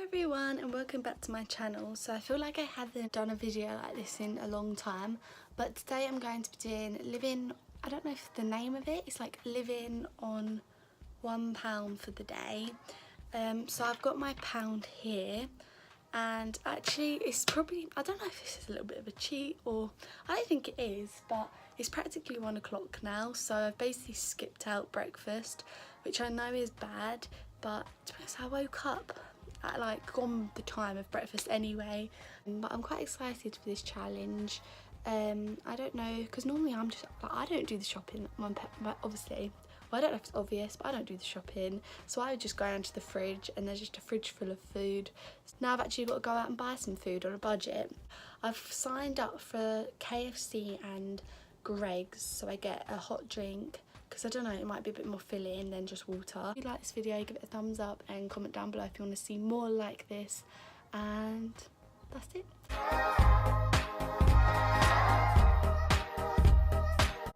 everyone and welcome back to my channel. So I feel like I haven't done a video like this in a long time, but today I'm going to be doing living, I don't know if the name of it, it's like living on £1 for the day. So I've got my pound here, and actually it's probably, I don't know if this is a little bit of a cheat, or I don't think it is, but it's practically 1 o'clock now, so I've basically skipped out breakfast, which I know is bad, but to be honest, I woke up at like gone the time of breakfast anyway. But I'm quite excited for this challenge. I don't know, because normally I'm just like, I don't do the shopping, obviously. Well, I don't know if it's obvious, but I don't do the shopping, so I would just go down to the fridge and there's just a fridge full of food. Now I've actually got to go out and buy some food on a budget. I've signed up for KFC and Greggs, so I get a hot drink, because I don't know, it might be a bit more filling than just water. If you like this video, give it a thumbs up and comment down below if you want to see more like this, and that's it.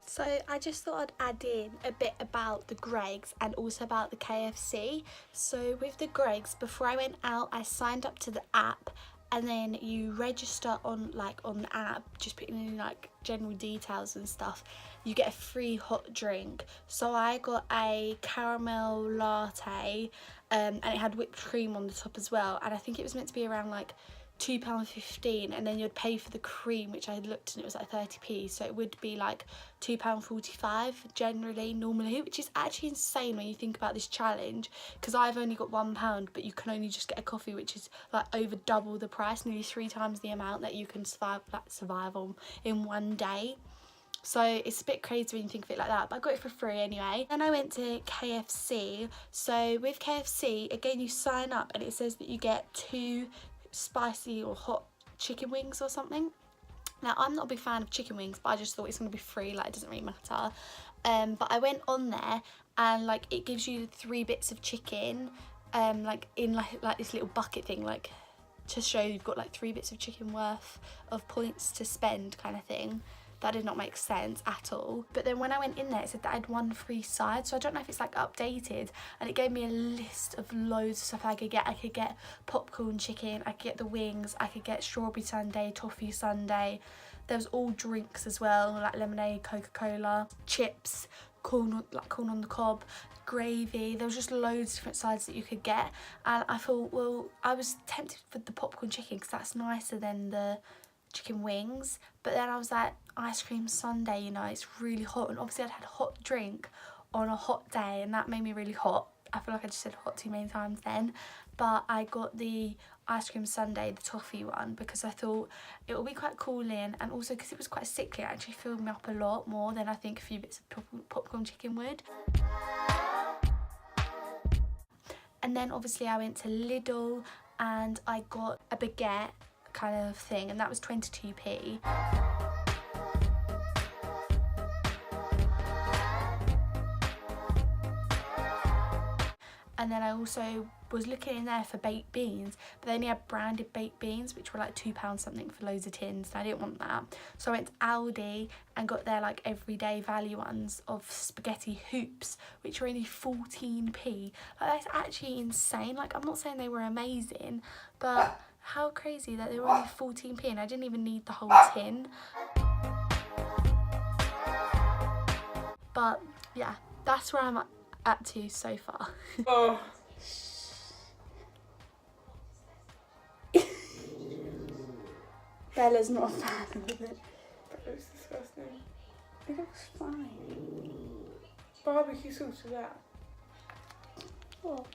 So I just thought I'd add in a bit about the Greggs and also about the KFC. So with the Greggs, before I went out, I signed up to the app, and then you register on the app, just putting in like general details and stuff. You get a free hot drink. So I got a caramel latte, and it had whipped cream on the top as well, and I think it was meant to be around like £2.15, and then you'd pay for the cream, which I looked and it was like 30p, so it would be like £2.45 generally, normally, which is actually insane when you think about this challenge, because I've only got £1, but you can only just get a coffee, which is like over double the price, nearly 3 times the amount that you can survive on in one day. So it's a bit crazy when you think of it like that, but I got it for free anyway. Then I went to KFC. So with KFC, again, you sign up and it says that you get 2 spicy or hot chicken wings or something. Now I'm not a big fan of chicken wings, but I just thought it's going to be free, like it doesn't really matter. But I went on there and like it gives you 3 bits of chicken, like in like this little bucket thing, like to show you've got like 3 bits of chicken worth of points to spend kind of thing. That did not make sense at all. But then when I went in there, it said that I had 1 free side, so I don't know if it's like updated, and it gave me a list of loads of stuff I could get. I could get popcorn chicken, I could get the wings, I could get strawberry sundae, toffee sundae. There was all drinks as well, like lemonade, Coca-Cola, chips, corn on the cob, gravy. There was just loads of different sides that you could get, and I thought, well, I was tempted for the popcorn chicken because that's nicer than the chicken wings, but then I was like, ice cream sundae, you know, it's really hot, and obviously I'd had a hot drink on a hot day and that made me really hot. I feel like I just said hot too many times then, but I got the ice cream sundae, the toffee one, because I thought it would be quite cooling, and also because it was quite sickly, it actually filled me up a lot more than I think a few bits of popcorn chicken would. And then obviously I went to Lidl and I got a baguette kind of thing, and that was 22p. And then I also was looking in there for baked beans, but they only had branded baked beans, which were like £2 something for loads of tins, and I didn't want that. So I went to Aldi and got their like everyday value ones of spaghetti hoops, which were only 14p. Like, that's actually insane. Like, I'm not saying they were amazing, but how crazy that they were only 14p and I didn't even need the whole tin. But yeah, that's where I'm at to so far. Oh. Bella's not a fan of it. That looks disgusting. It looks fine. Barbecue sauce with that. Oh.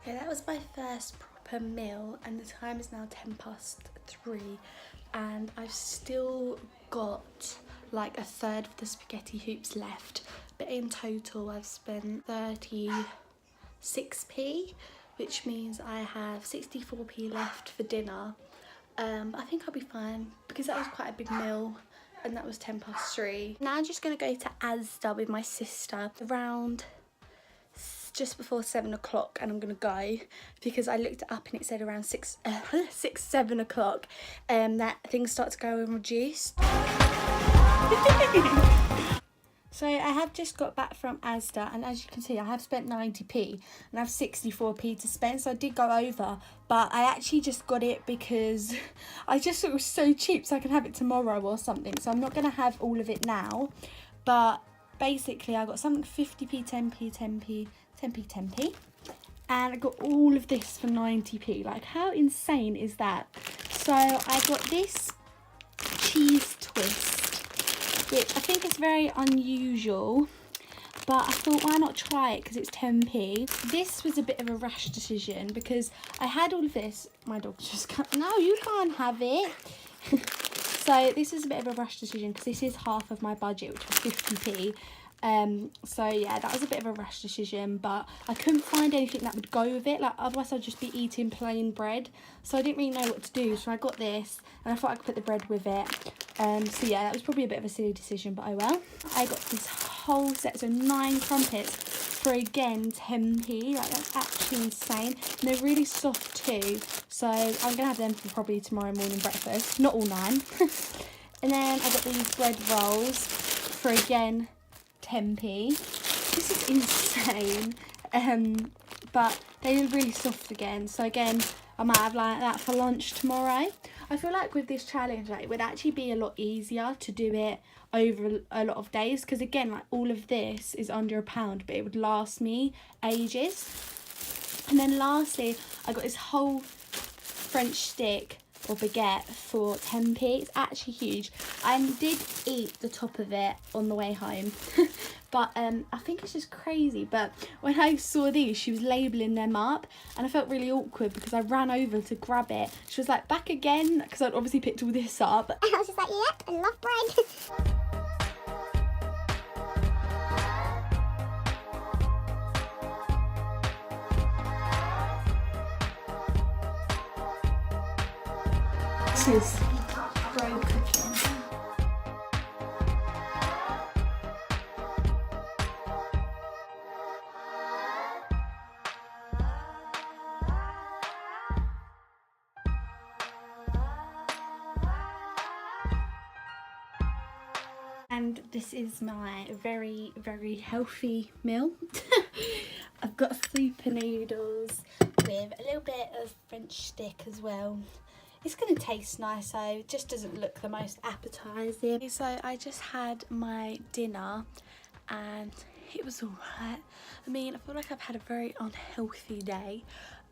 Yeah, that was my first proper meal, and the time is now 3:10, and I've still got like a third of the spaghetti hoops left, but in total I've spent 36p, which means I have 64p left for dinner. But I think I'll be fine because that was quite a big meal, and that was 3:10. Now I'm just going to go to Asda with my sister around just before 7 o'clock, and I'm gonna go because I looked it up and it said around 7 o'clock that things start to go and reduce. So I have just got back from Asda, and as you can see I have spent 90p and I have 64p to spend, so I did go over, but I actually just got it because I just thought it was so cheap, so I can have it tomorrow or something. So I'm not going to have all of it now, but basically I got something 50p, 10p, 10p, 10p, 10p, and I got all of this for 90p. Like, how insane is that? So I got this cheese twist, which I think is very unusual, but I thought, why not try it because it's 10p. This was a bit of a rash decision because I had all of this. My dog just can't, no, you can't have it. So this is a bit of a rash decision because this is half of my budget, which was 50p. So yeah, that was a bit of a rash decision, but I couldn't find anything that would go with it. Like, otherwise I'd just be eating plain bread, so I didn't really know what to do. So I got this and I thought I could put the bread with it. So yeah, that was probably a bit of a silly decision, but oh well. I got this whole set, so 9 crumpets for, again, 10p. Like, that's actually insane, and they're really soft too, so I'm gonna have them for probably tomorrow morning breakfast, not all 9. And then I got these bread rolls for, again, 10p. This is insane. But they're really soft again, so again I might have like that for lunch tomorrow. I feel like with this challenge, like, it would actually be a lot easier to do it over a lot of days, because again, like, all of this is under £1, but it would last me ages. And then lastly, I got this whole French stick or baguette for 10p. It's actually huge. I did eat the top of it on the way home. But I think it's just crazy. But when I saw these, she was labelling them up, and I felt really awkward because I ran over to grab it. She was like, back again, because I'd obviously picked all this up. I was just like, yep, I love bread. This is bread cooking. And this is my very, very healthy meal. I've got super noodles with a little bit of French stick as well. It's going to taste nice, so it just doesn't look the most appetising. So I just had my dinner and it was alright. I mean, I feel like I've had a very unhealthy day,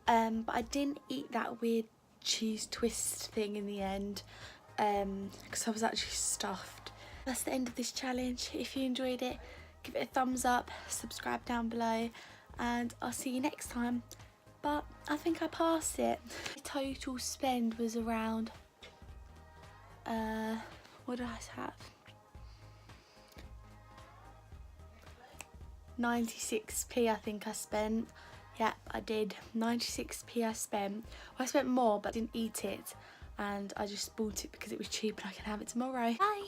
but I didn't eat that weird cheese twist thing in the end because I was actually stuffed. That's the end of this challenge. If you enjoyed it, give it a thumbs up, subscribe down below, and I'll see you next time. But I think I passed it. The total spend was around, what did I have? 96p I think I spent. Yep, I did. 96p I spent. Well, I spent more, but I didn't eat it. And I just bought it because it was cheap and I can have it tomorrow. Bye!